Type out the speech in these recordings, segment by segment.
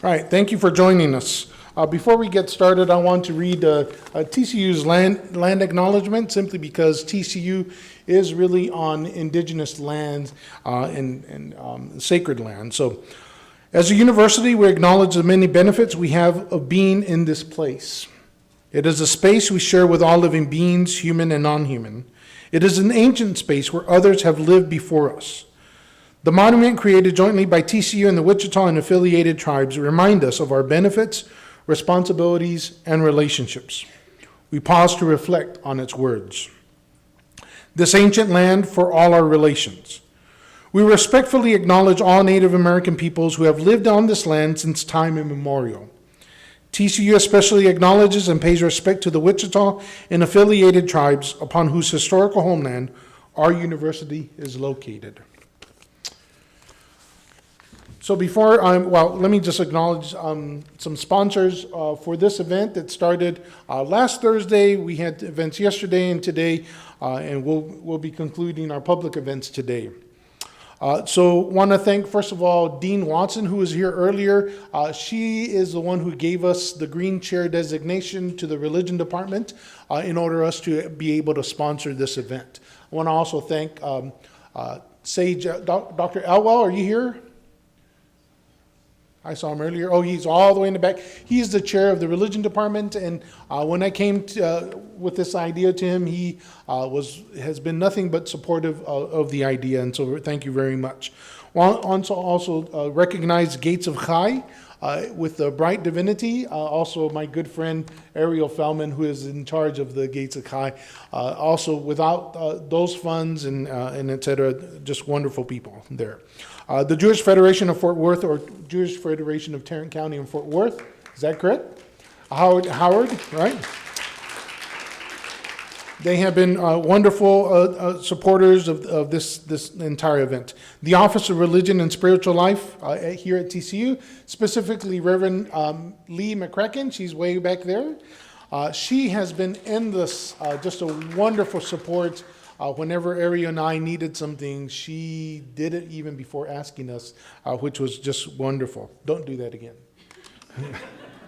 All right, thank you for joining us. Before we get started, I want to read TCU's land acknowledgement, simply because TCU is really on indigenous lands and sacred land. So, as a university, we acknowledge the many benefits we have of being in this place. It is a space we share with all living beings, human and non-human. It is an ancient space where others have lived before us. The monument created jointly by TCU and the Wichita and affiliated tribes remind us of our benefits, responsibilities, and relationships. We pause to reflect on its words. This ancient land for all our relations. We respectfully acknowledge all Native American peoples who have lived on this land since time immemorial. TCU especially acknowledges and pays respect to the Wichita and affiliated tribes upon whose historical homeland our university is located. So let me just acknowledge some sponsors for this event that started last Thursday. We had events yesterday and today, and we'll be concluding our public events today. So want to thank, first of all, Dean Watson, who was here earlier. She is the one who gave us the green chair designation to the religion department in order for us to be able to sponsor this event. I want to also thank Sage, Dr. Elwell. Are you here? I saw him earlier. Oh, he's all the way in the back. He's the chair of the religion department, and when I came with this idea to him, he has been nothing but supportive of the idea, and so thank you very much. Also recognize Gates of Chai with the Brite Divinity. Also, my good friend Ariel Fellman, who is in charge of the Gates of Chai. Also, without those funds and et cetera, just wonderful people there. The Jewish Federation of Fort Worth, or Jewish Federation of Tarrant County and Fort Worth, is that correct? Howard, right? They have been wonderful supporters of this entire event. The Office of Religion and Spiritual Life here at TCU, specifically Reverend Lee McCracken, she's way back there. She has been endless, just a wonderful support. Whenever Ari and I needed something, she did it even before asking us, which was just wonderful. Don't do that again.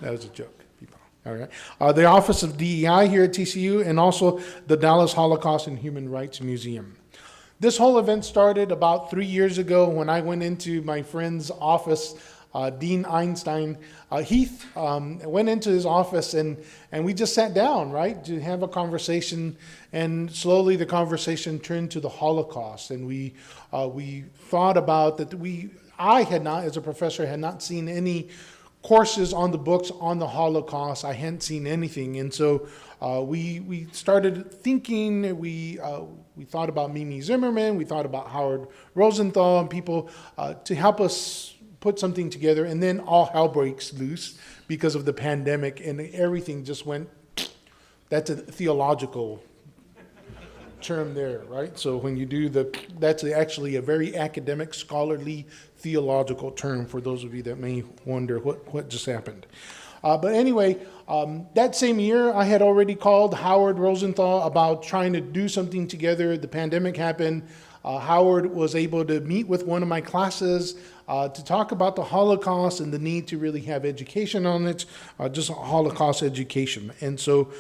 That was a joke, people. All right. The Office of DEI here at TCU, and also the Dallas Holocaust and Human Rights Museum. This whole event started about 3 years ago when I went into my friend's office, Dean Einstein. Heath went into his office and we just sat down, right, to have a conversation, and slowly the conversation turned to the Holocaust, and we thought about that. I had not, as a professor, had not seen any courses on the books on the Holocaust. I hadn't seen anything, and so we started thinking. We thought about Mimi Zimmerman, we thought about Howard Rosenthal, and people to help us put something together, and then all hell breaks loose because of the pandemic, and everything just went. That's a theological term there, right? So when you do that's actually a very academic, scholarly, theological term for those of you that may wonder what just happened. But anyway, that same year, I had already called Howard Rosenthal about trying to do something together. The pandemic happened. Howard was able to meet with one of my classes to talk about the Holocaust and the need to really have education on it, just Holocaust education. And so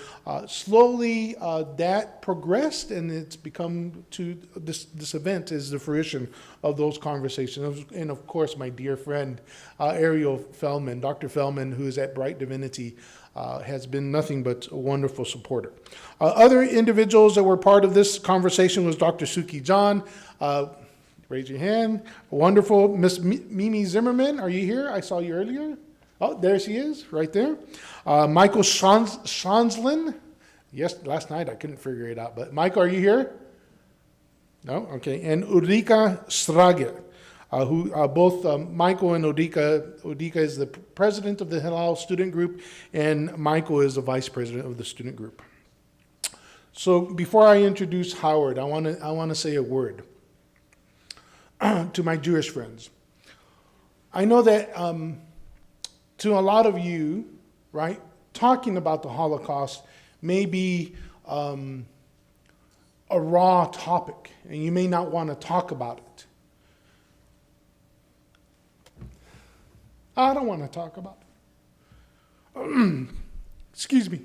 slowly that progressed, and it's become to this event is the fruition of those conversations. And of course, my dear friend, Ariel Fellman, Dr. Fellman, who is at Brite Divinity, has been nothing but a wonderful supporter. Other individuals that were part of this conversation was Dr. Suki John. Raise your hand. Wonderful. Miss Mimi Zimmerman, are you here? I saw you earlier. Oh, there she is, right there. Michael Schanzlin. Yes, last night I couldn't figure it out, but Michael, are you here? No? Okay. And Ulrika Strage, who both Michael and Ulrika is the president of the Hillel student group, and Michael is the vice president of the student group. So before I introduce Howard, I want to say a word to my Jewish friends. I know that to a lot of you, right, talking about the Holocaust may be a raw topic, and you may not want to talk about it. I don't want to talk about it. Excuse me.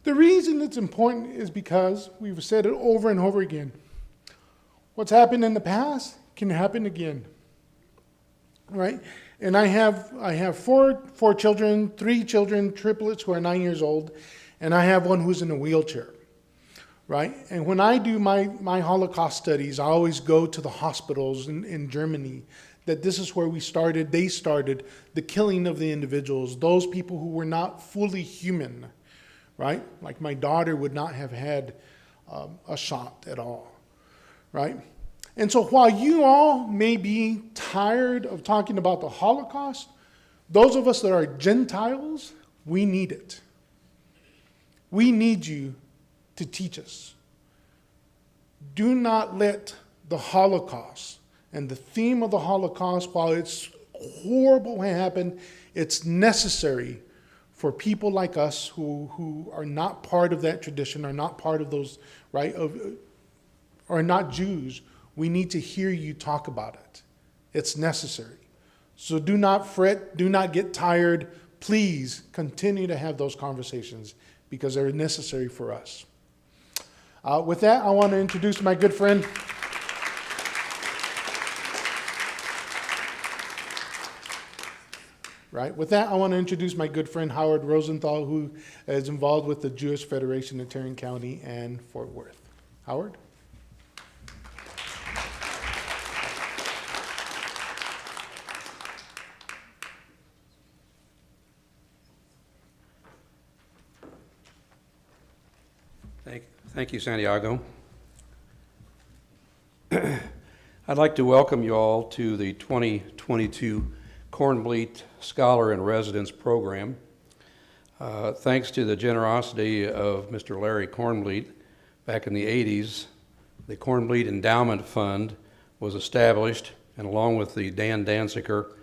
The reason it's important is because we've said it over and over again. What's happened in the past can happen again, right? And I have four children, 3 children, triplets who are 9 years old, and I have one who's in a wheelchair, right? And when I do my Holocaust studies, I always go to the hospitals in Germany, that this is where they started the killing of the individuals, those people who were not fully human, right? Like my daughter would not have had a shot at all, right? And so while you all may be tired of talking about the Holocaust, those of us that are Gentiles, we need it. We need you to teach us. Do not let the Holocaust and the theme of the Holocaust, while it's horrible what happened, it's necessary for people like us who are not part of that tradition, are not part of those, right, are not Jews. We need to hear you talk about it. It's necessary. So do not fret, do not get tired. Please continue to have those conversations because they're necessary for us. With that, I want to introduce my good friend. Right. With that, I want to introduce my good friend Howard Rosenthal, who is involved with the Jewish Federation in Tarrant County and Fort Worth. Howard? Thank you, Santiago. I'd like to welcome you all to the 2022 Kornbleet Scholar in Residence Program. Thanks to the generosity of Mr. Larry Kornbleet, back in the 80s, the Kornbleet Endowment Fund was established, and along with the Dan Danziger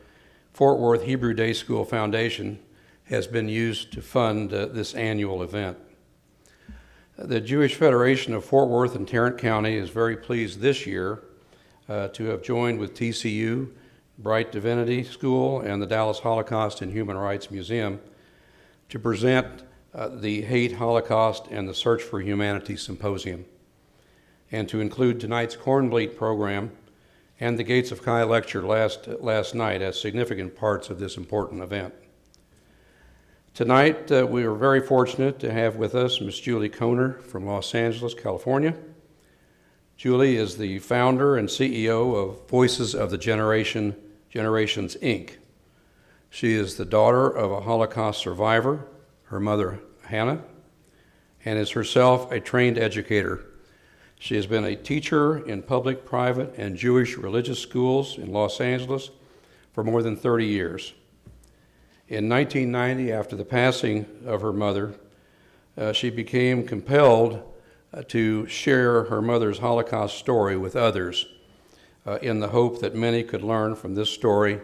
Fort Worth Hebrew Day School Foundation has been used to fund this annual event. The Jewish Federation of Fort Worth and Tarrant County is very pleased this year to have joined with TCU, Brite Divinity School, and the Dallas Holocaust and Human Rights Museum to present the Hate, Holocaust, and the Search for Humanity Symposium, and to include tonight's Kornbleet program and the Gates of Kai lecture last night as significant parts of this important event. Tonight, we are very fortunate to have with us Ms. Julie Kohner from Los Angeles, California. Julie is the founder and CEO of Voices of the Generations, Inc. She is the daughter of a Holocaust survivor, her mother, Hannah, and is herself a trained educator. She has been a teacher in public, private, and Jewish religious schools in Los Angeles for more than 30 years. In 1990, after the passing of her mother, she became compelled to share her mother's Holocaust story with others in the hope that many could learn from this story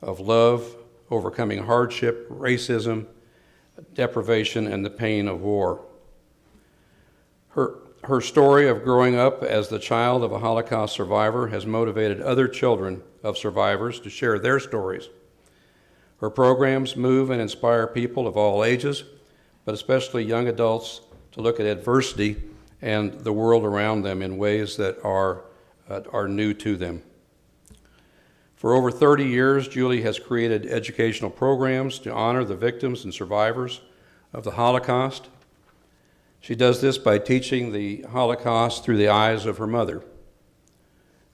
of love, overcoming hardship, racism, deprivation, and the pain of war. Her story of growing up as the child of a Holocaust survivor has motivated other children of survivors to share their stories. Her programs move and inspire people of all ages, but especially young adults, to look at adversity and the world around them in ways that are new to them. For over 30 years, Julie has created educational programs to honor the victims and survivors of the Holocaust. She does this by teaching the Holocaust through the eyes of her mother.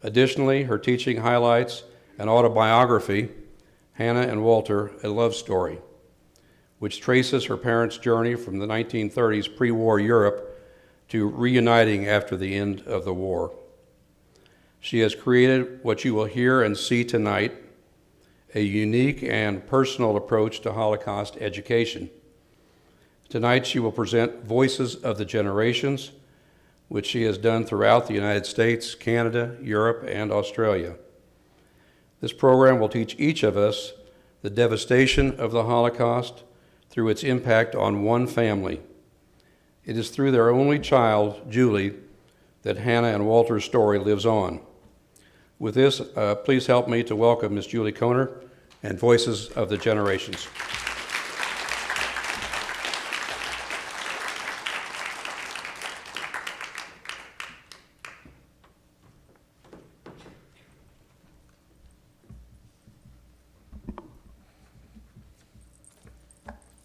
Additionally, her teaching highlights an autobiography, Hannah and Walter, A Love Story, which traces her parents' journey from the 1930s pre-war Europe to reuniting after the end of the war. She has created what you will hear and see tonight, a unique and personal approach to Holocaust education. Tonight she will present Voices of the Generations, which she has done throughout the United States, Canada, Europe, and Australia. This program will teach each of us the devastation of the Holocaust through its impact on one family. It is through their only child, Julie, that Hannah and Walter's story lives on. With this, please help me to welcome Ms. Julie Kohner and voices of the generations.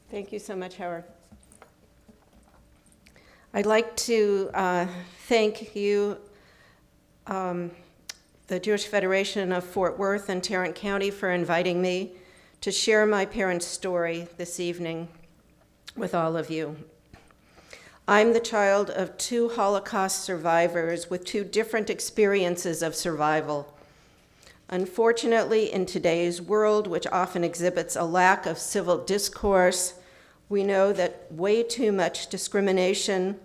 Thank you so much, Howard. I'd like to thank you, the Jewish Federation of Fort Worth and Tarrant County, for inviting me to share my parents' story this evening with all of you. I'm the child of two Holocaust survivors with two different experiences of survival. Unfortunately, in today's world, which often exhibits a lack of civil discourse, we know that way too much discrimination,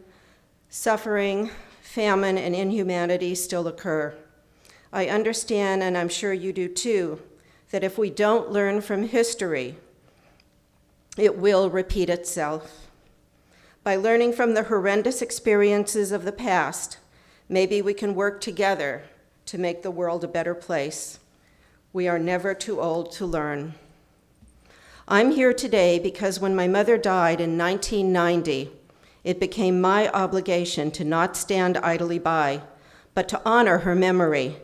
suffering, famine, and inhumanity still occur. I understand, and I'm sure you do too, that if we don't learn from history, it will repeat itself. By learning from the horrendous experiences of the past, maybe we can work together to make the world a better place. We are never too old to learn. I'm here today because when my mother died in 1990, it became my obligation to not stand idly by, but to honor her memory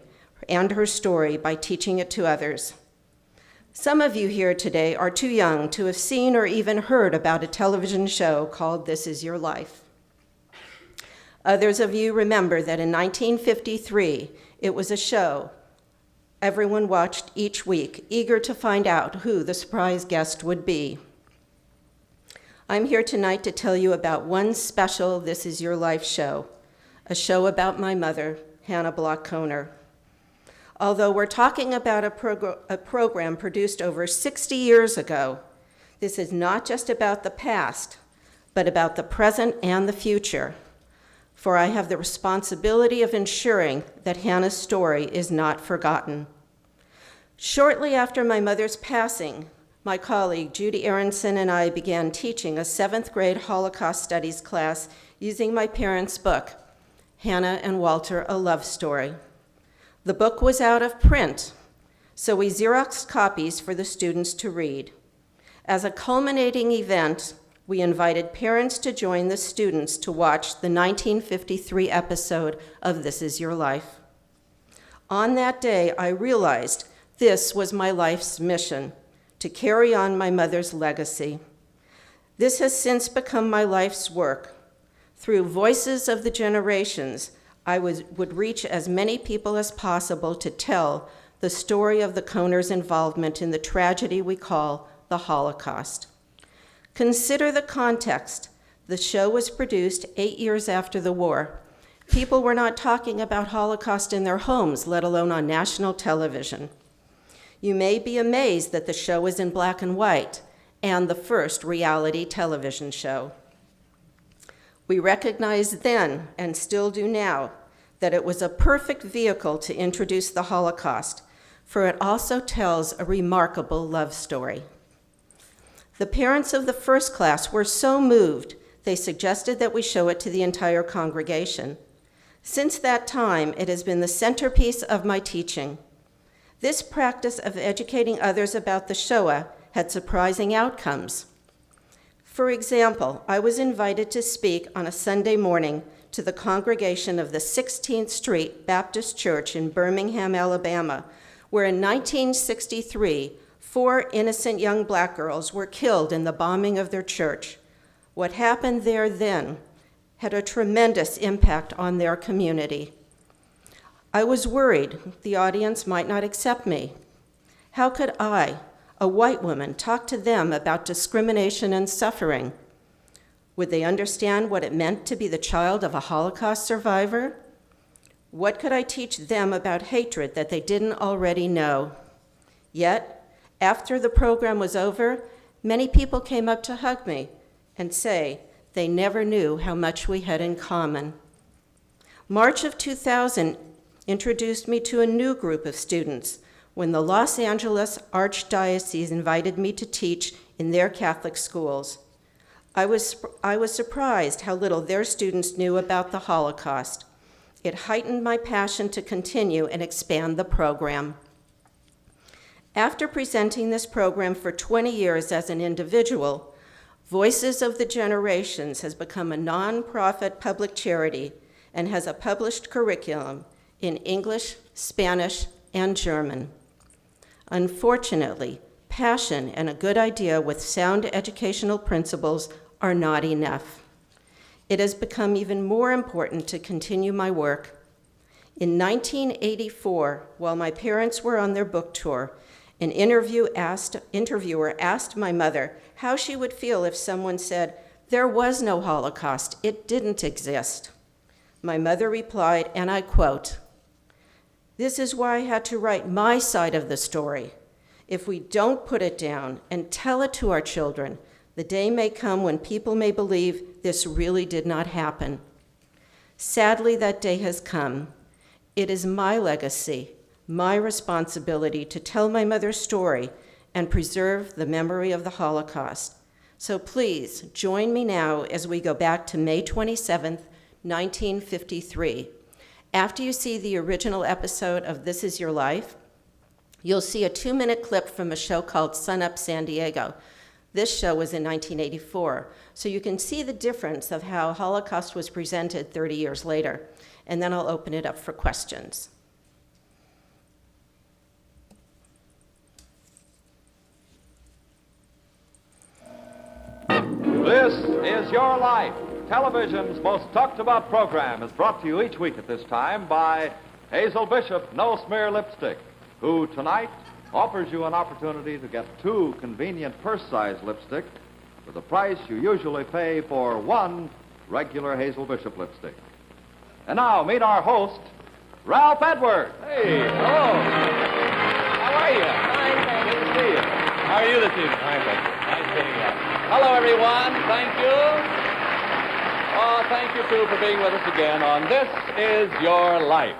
and her story by teaching it to others. Some of you here today are too young to have seen or even heard about a television show called This Is Your Life. Others of you remember that in 1953, it was a show everyone watched each week, eager to find out who the surprise guest would be. I'm here tonight to tell you about one special This Is Your Life show, a show about my mother, Hannah Block Kohner. Although we're talking about a program produced over 60 years ago, this is not just about the past, but about the present and the future. For I have the responsibility of ensuring that Hannah's story is not forgotten. Shortly after my mother's passing, my colleague Judy Aronson and I began teaching a 7th grade Holocaust Studies class using my parents' book, Hannah and Walter, A Love Story. The book was out of print, so we Xeroxed copies for the students to read. As a culminating event, we invited parents to join the students to watch the 1953 episode of This Is Your Life. On that day, I realized this was my life's mission, to carry on my mother's legacy. This has since become my life's work. Through Voices of the Generations, I would reach as many people as possible to tell the story of the Kohners' involvement in the tragedy we call the Holocaust. Consider the context. The show was produced 8 years after the war. People were not talking about Holocaust in their homes, let alone on national television. You may be amazed that the show is in black and white, and the first reality television show. We recognized then, and still do now, that it was a perfect vehicle to introduce the Holocaust, for it also tells a remarkable love story. The parents of the first class were so moved, they suggested that we show it to the entire congregation. Since that time, it has been the centerpiece of my teaching. This practice of educating others about the Shoah had surprising outcomes. For example, I was invited to speak on a Sunday morning to the congregation of the 16th Street Baptist Church in Birmingham, Alabama, where in 1963, 4 innocent young black girls were killed in the bombing of their church. What happened there then had a tremendous impact on their community. I was worried the audience might not accept me. How could I, a white woman, talk to them about discrimination and suffering? Would they understand what it meant to be the child of a Holocaust survivor? What could I teach them about hatred that they didn't already know? Yet, after the program was over, many people came up to hug me and say they never knew how much we had in common. March of 2000 introduced me to a new group of students when the Los Angeles Archdiocese invited me to teach in their Catholic schools. I was surprised how little their students knew about the Holocaust. It heightened my passion to continue and expand the program. After presenting this program for 20 years as an individual, Voices of the Generations has become a nonprofit public charity and has a published curriculum in English, Spanish, and German. Unfortunately, passion and a good idea with sound educational principles are not enough. It has become even more important to continue my work. In 1984, while my parents were on their book tour, an interviewer asked my mother how she would feel if someone said, "There was no Holocaust, it didn't exist." My mother replied, and I quote, "This is why I had to write my side of the story. If we don't put it down and tell it to our children, the day may come when people may believe this really did not happen." Sadly, that day has come. It is my legacy, my responsibility to tell my mother's story and preserve the memory of the Holocaust. So please join me now as we go back to May 27th, 1953. After you see the original episode of This Is Your Life, you'll see a 2-minute clip from a show called Sun Up San Diego. This show was in 1984, so you can see the difference of how Holocaust was presented 30 years later, and then I'll open it up for questions. This is Your Life. Television's most talked about program is brought to you each week at this time by Hazel Bishop No Smear Lipstick, who tonight offers you an opportunity to get 2 convenient purse-sized lipstick for the price you usually pay for 1 regular Hazel Bishop lipstick. And now, meet our host, Ralph Edwards. Hey, hello. How are you? Fine, thank you. Good to see you. How are you this evening? Fine, thank you. Nice seeing you. Hello, everyone. Thank you. Oh, thank you, too, for being with us again on This Is Your Life.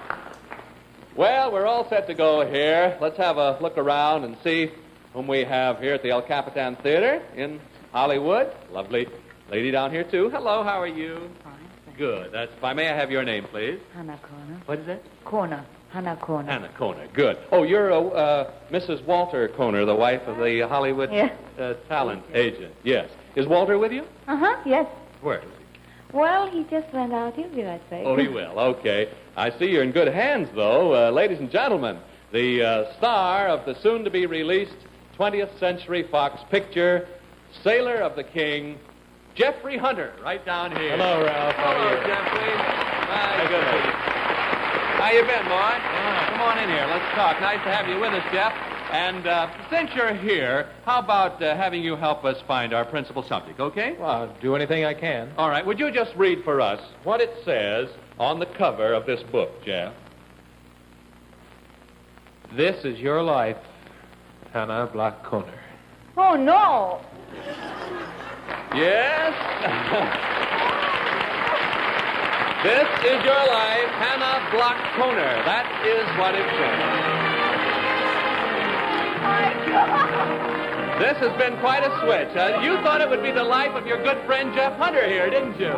Well, we're all set to go here. Let's have a look around and see whom we have here at the El Capitan Theater in Hollywood. Lovely lady down here, too. Hello, how are you? Fine. Good. That's fine. May I have your name, please? Hannah Kohner. What is that? Kohner. Hannah Kohner. Hannah Kohner. Good. Oh, you're Mrs. Walter Kohner, the wife of the Hollywood Yes. talent agent. Yes. Is Walter with you? Uh-huh, yes. Where is he? Well, he just went out. He'll be right back. Oh, he will. Okay. I see you're in good hands, though. Ladies and gentlemen, the star of the soon-to-be-released 20th Century Fox picture, Sailor of the King, Jeffrey Hunter, right down here. Hello, Ralph. How Hello, are you? Jeffrey. Hi, good. How you been, boy? Come on in here. Let's talk. Nice to have you with us, Jeff. And since you're here, how about having you help us find our principal subject, okay? Well, I'll do anything I can. All right. Would you just read for us what it says on the cover of this book, Jeff? This is your life, Hannah Block Kohner. Oh, no. Yes? This is your life, Hannah Block Kohner. That is what it says. This has been quite a switch. You thought it would be the life of your good friend Jeff Hunter here, didn't you?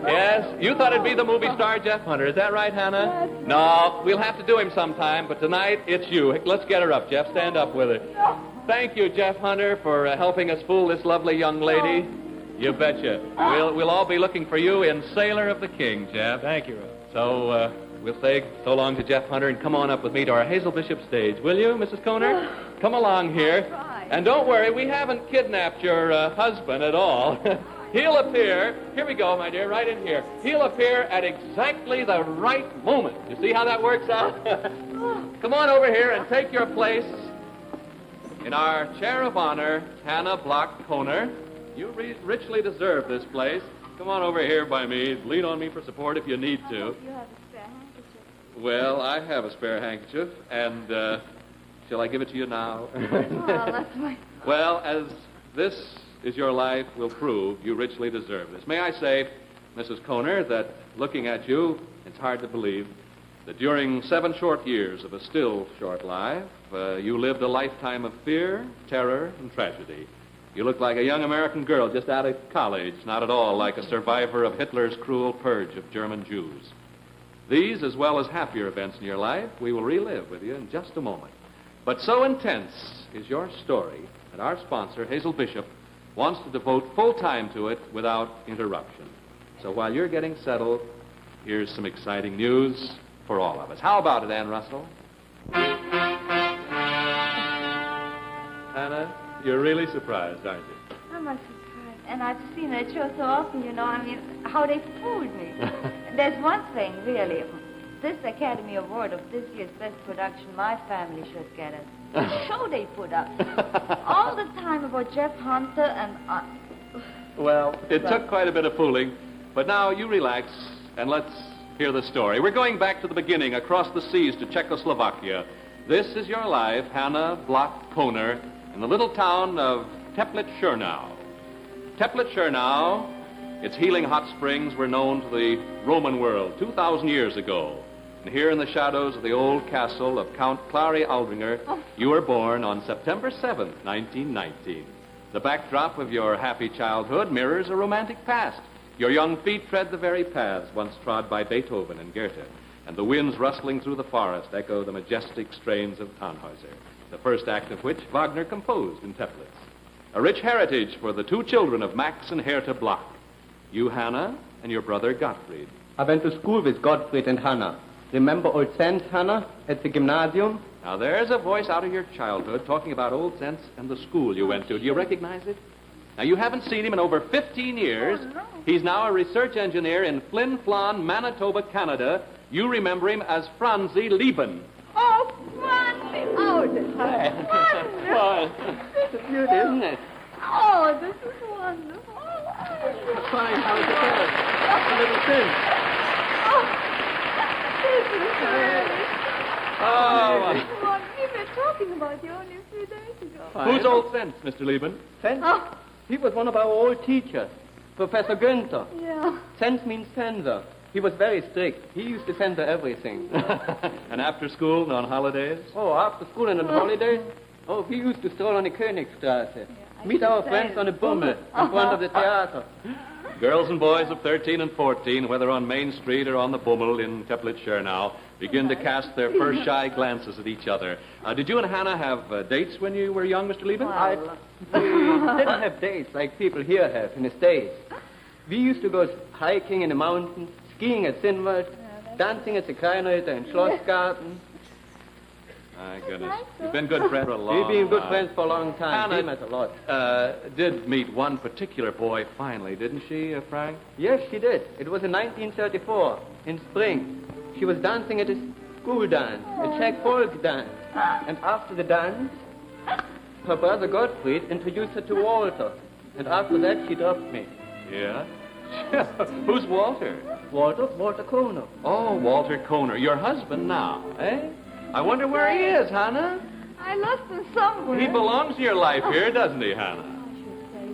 Yes, you thought it'd be the movie star Jeff Hunter. Is that right, Hannah? Yes. No, we'll have to do him sometime, but tonight it's you. Let's get her up, Jeff. Stand up with her. Thank you, Jeff Hunter, for helping us fool this lovely young lady. You betcha. We'll all be looking for you in Sailor of the King, Jeff. Thank you, Ralph. So, we'll say so long to Jeff Hunter and come on up with me to our Hazel Bishop stage, will you, Mrs. Kohner? Come along here. And don't worry, we haven't kidnapped your husband at all. He'll appear, here we go, my dear, right in here. He'll appear at exactly the right moment. You see how that works out? Come on over here and take your place in our chair of honor, Hannah Block Kohner. You richly deserve this place. Come on over here by me. Lean on me for support if you need to. You have a spare handkerchief. Well, I have a spare handkerchief, and shall I give it to you now? Oh, that's my... Well, as this is your life will prove, you richly deserve this. May I say, Mrs. Kohner, that looking at you, it's hard to believe that during 7 short years of a still short life, you lived a lifetime of fear, terror, and tragedy. You look like a young American girl just out of college, not at all like a survivor of Hitler's cruel purge of German Jews. These, as well as happier events in your life, we will relive with you in just a moment. But so intense is your story that our sponsor, Hazel Bishop, wants to devote full time to it without interruption. So while you're getting settled, here's some exciting news for all of us. How about it, Ann Russell? Hannah, you're really surprised, aren't you? I'm not surprised. And I've seen that show so often, you know, I mean, how they fooled me. There's one thing, really. This Academy Award of this year's best production, my family should get it. The show they put up. All the time about Jeff Hunter and... Well, it took quite a bit of fooling, but now you relax and let's hear the story. We're going back to the beginning, across the seas to Czechoslovakia. This is your life, Hannah Bloch Kohner, in the little town of Teplitz-Schernau. Teplitz-Schernau, its healing hot springs were known to the Roman world 2,000 years ago. And here in the shadows of the old castle of Count Clary Aldringer, you were born on September 7th, 1919. The backdrop of your happy childhood mirrors a romantic past. Your young feet tread the very paths once trod by Beethoven and Goethe, and the winds rustling through the forest echo the majestic strains of Tannhäuser, the first act of which Wagner composed in Teplitz. A rich heritage for the two children of Max and Hertha Bloch, you, Hannah, and your brother Gottfried. I went to school with Gottfried and Hannah. Remember old Saint Hannah at the gymnasium? Now, there's a voice out of your childhood talking about old Sense and the school you went to. Do you recognize it? Now, you haven't seen him in over 15 years. Oh, no. He's now a research engineer in Flin Flon, Manitoba, Canada. You remember him as Franzi Lieben. Oh, Francie! Oh, this is wonderful. Well, it's a beauty, isn't it? Oh, this is wonderful. Fine, how's the parrot? A little thin. This is really... Oh, What we were talking about you only a few days ago. who's old Sense, Mr. Lieben? Sense? Oh, He was one of our old teachers, Professor Günther. yeah. Sense means censor. He was very strict. He used to censor everything. And after school and on holidays? Oh, after school and on holidays? Oh, we used to stroll on the Königstraße. I Meet should our say friends it. on the Bummel in front of the theater. Girls and boys of 13 and 14, whether on Main Street or on the Bummel in Teplitz-Schernau, begin to cast their first shy glances at each other. Did you and Hannah have dates when you were young, Mr. Lieben? We didn't have dates like people here have in the States. We used to go hiking in the mountains, skiing at Sinwald, dancing at the Kleinreiter and Schlossgarten. My goodness. You've been good friends for a long We've been good time. friends for a long time. Hannah We met a lot. did meet one particular boy finally, didn't she, Frank? Yes, she did. It was in 1934, in spring. She was dancing at a school dance, a Czech folk dance. And after the dance, her brother Gottfried introduced her to Walter. And after that, she dropped me. Yeah? Who's Walter? Walter Kohner. Oh, Walter Kohner, your husband now, eh? I wonder where he is, Hannah. I lost him somewhere. He belongs to your life here, doesn't he, Hannah?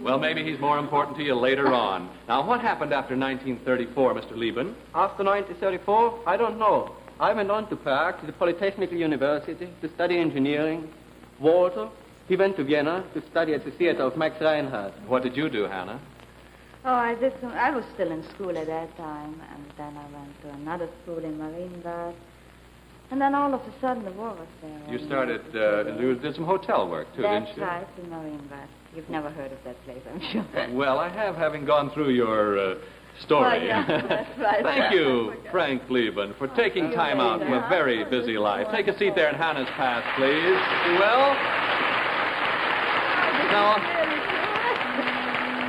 Well, maybe he's more important to you later on. Now, what happened after 1934, Mr. Lieben? After 1934, I don't know. I went on to Prague, to the Polytechnical University, to study engineering. Walter, he went to Vienna to study at the theater of Max Reinhardt. What did you do, Hannah? Oh, I was still in school at that time, and then I went to another school in Marienbad. And then all of a sudden the war was there. You and, started, you did some hotel work, too, That's didn't you? right, in Marienbad. You've never heard of that place, I'm sure. Well, I have, having gone through your story. Oh, yeah, that's right. Thank you, Frank Lieben, for taking time out from a very busy life. Take a seat there in Hannah's path, please, if you will. Now,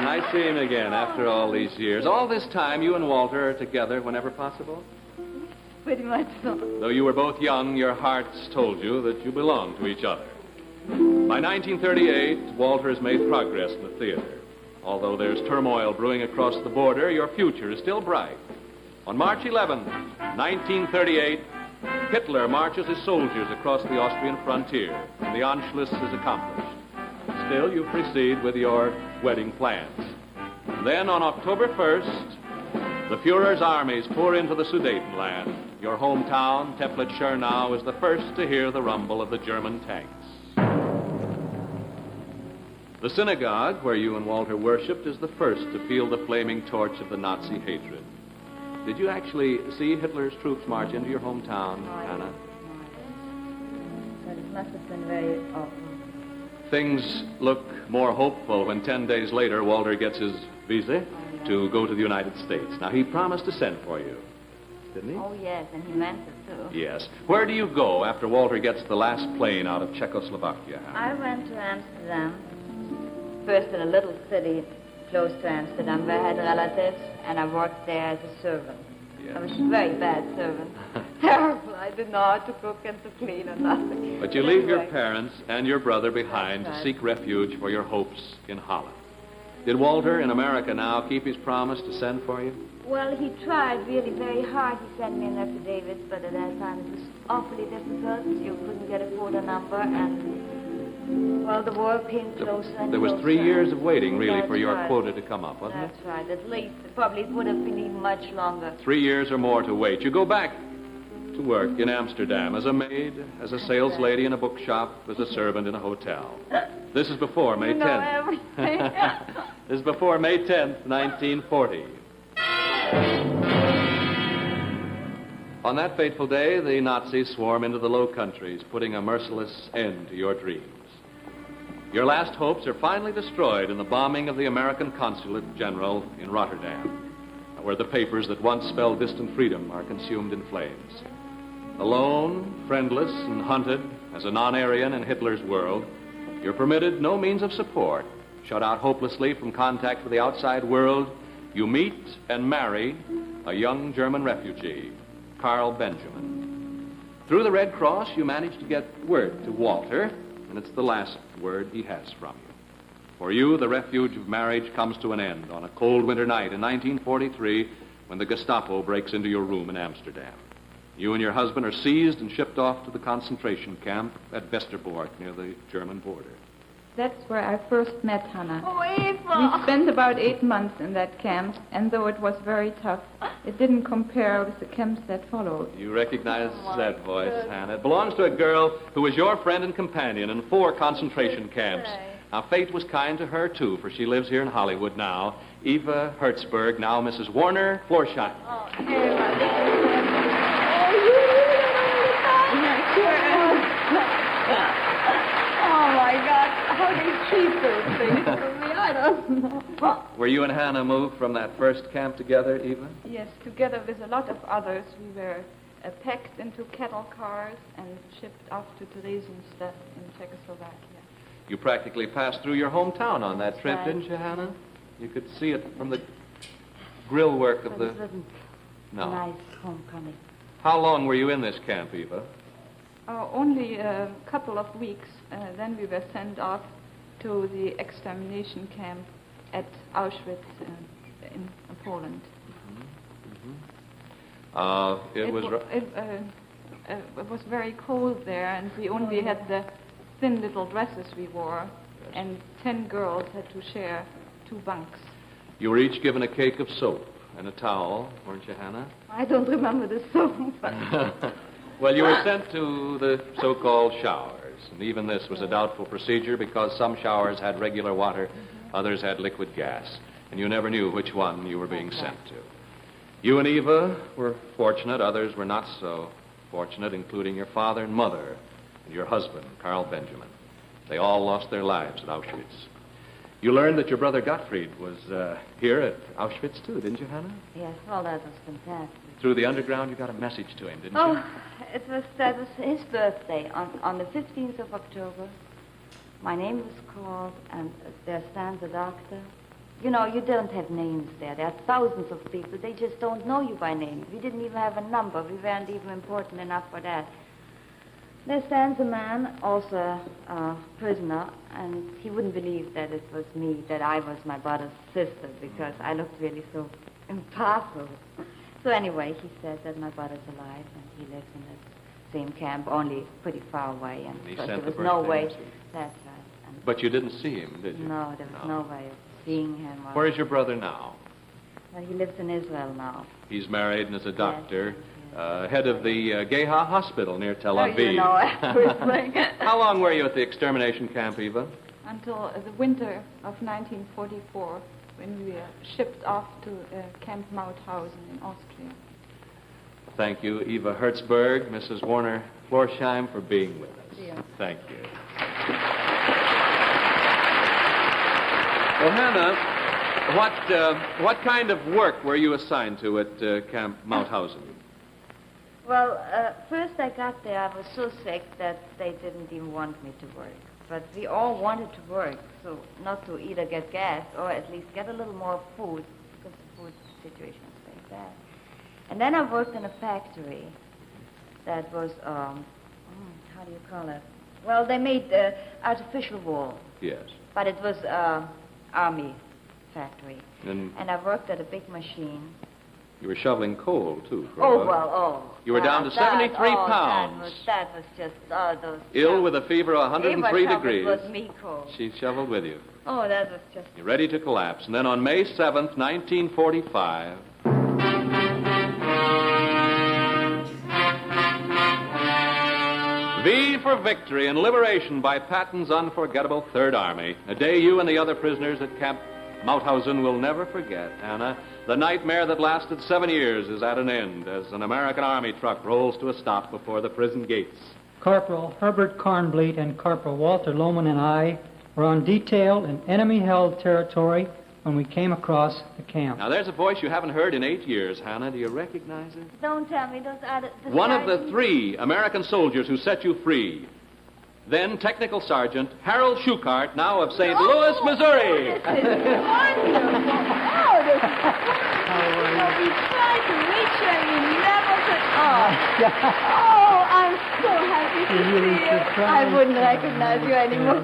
I see him again after all these years. All this time, you and Walter are together whenever possible? Pretty much so. Though you were both young, your hearts told you that you belonged to each other. By 1938, Walter has made progress in the theater. Although there's turmoil brewing across the border, your future is still bright. On March 11th, 1938, Hitler marches his soldiers across the Austrian frontier, and the Anschluss is accomplished. Still, you proceed with your wedding plans. And then on October 1st, the Fuhrer's armies pour into the Sudetenland. Your hometown, Teplitz-Schernau, is the first to hear the rumble of the German tanks. The synagogue, where you and Walter worshipped, is the first to feel the flaming torch of the Nazi hatred. Did you actually see Hitler's troops march into your hometown, Hannah? That is Must have been very awful. Things look more hopeful when 10 days later Walter gets his visa to go to the United States. Now, he promised to send for you, didn't he? Oh, yes, and he meant it, too. Yes. Where do you go after Walter gets the last plane out of Czechoslovakia? I went to Amsterdam, first in a little city close to Amsterdam where I had relatives, and I worked there as a servant. Yes. I was a very bad servant. Terrible. I didn't know how to cook and to clean or nothing. But you But leave your anyway, parents and your brother behind That's to right. seek refuge for your hopes in Holland. Did Walter, in America now, keep his promise to send for you? Well, he tried really very hard. He sent me an affidavit, but at that time it was awfully difficult. You couldn't get a photo number, and, well, the war came closer and There was closer. 3 years of waiting, really, for That's your right. quota to come up, wasn't it? That's right. At least, probably it would have been even much longer. 3 years or more to wait. You go back to work in Amsterdam as a maid, as a sales lady in a bookshop, as a servant in a hotel. This is before May You know 10th. everything. This is before May 10th, 1940. On that fateful day, the Nazis swarm into the Low Countries, putting a merciless end to your dreams. Your last hopes are finally destroyed in the bombing of the American Consulate General in Rotterdam, where the papers that once spelled distant freedom are consumed in flames. Alone, friendless, and hunted as a non-Aryan in Hitler's world, you're permitted no means of support. Shut out hopelessly from contact with the outside world, you meet and marry a young German refugee, Carl Benjamin. Through the Red Cross, you manage to get word to Walter, and it's the last word he has from you. For you, the refuge of marriage comes to an end on a cold winter night in 1943 when the Gestapo breaks into your room in Amsterdam. You and your husband are seized and shipped off to the concentration camp at Westerbork near the German border. That's where I first met Hannah. Oh, Eva! We spent about 8 months in that camp, and though it was very tough, it didn't compare with the camps that followed. You recognize that voice, Hannah. It belongs to a girl who was your friend and companion in 4 concentration camps. Now, fate was kind to her, too, for she lives here in Hollywood now. Eva Hertzberg, now Mrs. Warner Florsheim. Oh, Eva, oh, my God. How do you keep those things from me? I don't know. Were you and Hannah moved from that first camp together, Eva? Yes, together with a lot of others, we were packed into cattle cars and shipped off to Theresienstadt in Czechoslovakia. You practically passed through your hometown on that trip, Right. didn't you, Hannah? You could see it from the grill work of But the... it wasn't a No. nice homecoming. How long were you in this camp, Eva? Only a couple of weeks, then we were sent off to the extermination camp at Auschwitz in Poland. It was... It was very cold there, and we only had the thin little dresses we wore, and 10 girls had to share 2 bunks. You were each given a cake of soap and a towel, weren't you, Hannah? I don't remember the song. Well, you were sent to the so-called showers, and even this was a doubtful procedure because some showers had regular water, others had liquid gas, and you never knew which one you were being sent to. You and Eva were fortunate, others were not so fortunate, including your father and mother and your husband, Carl Benjamin. They all lost their lives at Auschwitz. You learned that your brother Gottfried was here at Auschwitz, too, didn't you, Hannah? Yes, well, that was fantastic. Through the underground, you got a message to him, didn't you? Oh, that was his birthday on the 15th of October. My name was called, and there stands a doctor. You know, you don't have names there. There are thousands of people. They just don't know you by name. We didn't even have a number. We weren't even important enough for that. There stands a man, also a prisoner, and he wouldn't believe that it was me, that I was my brother's sister, because I looked really so impossible. So anyway, he said that my brother's alive, and he lives in the same camp, only pretty far away, and He because sent there the was no birthday way. message. That's right. And But you didn't see him, did you? no, there was no way of seeing him. Where is your brother now? Well, he lives in Israel now. He's married and is a doctor, head of the Geha Hospital near Tel Oh, Aviv. you know everything. How long were you at the extermination camp, Eva? Until the winter of 1944, when we were shipped off to Camp Mauthausen in Austria. Thank you, Eva Hertzberg, Mrs. Warner Florsheim, for being with us. you. Thank you. Well, Hannah, what kind of work were you assigned to at Camp Mauthausen? Well, first I got there, I was so sick that they didn't even want me to work. But we all wanted to work, so not to either get gas or at least get a little more food, because the food situation was very bad. And then I worked in a factory that was, how do you call it? Well, they made artificial wool, Yes. but it was army factory. And And I worked at a big machine. you were shoveling coal, too. For a Oh, while. well, You were down to 73 pounds. That was just, those... Ill with a fever of 103 degrees. It was me cold. She shoveled with you. Oh, that was just... You're ready to collapse. And then on May 7th, 1945... V for victory and liberation by Patton's unforgettable Third Army. A day you and the other prisoners at Camp Mauthausen will never forget, Anna. The nightmare that lasted 7 years is at an end as an American Army truck rolls to a stop before the prison gates. Corporal Herbert Kornbleet and Corporal Walter Lohman and I were on detail in enemy-held territory when we came across the camp. Now, there's a voice you haven't heard in 8 years, Hannah. Do you recognize it? Don't tell me, those are the One of the sergeants. 3 American soldiers who set you free. Then Technical Sergeant Harold Schuchart, now of St. Louis, Missouri. This is wonderful. Oh, this is wonderful. We tried to reach you and we never could. Oh, I'm so happy to see you. I wouldn't recognize you anymore.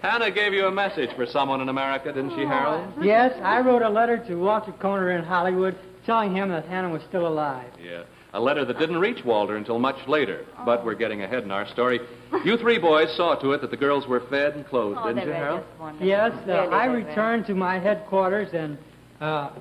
Hannah gave you a message for someone in America, didn't she, Harold? Yes, I wrote a letter to Walter Kohner in Hollywood telling him that Hannah was still alive. Yeah. A letter that didn't reach Walter until much later. But we're getting ahead in our story. You 3 boys saw to it that the girls were fed and clothed, Oh, didn't they you, were Harold? just wonderful. Yes, Really, I they were. returned to my headquarters and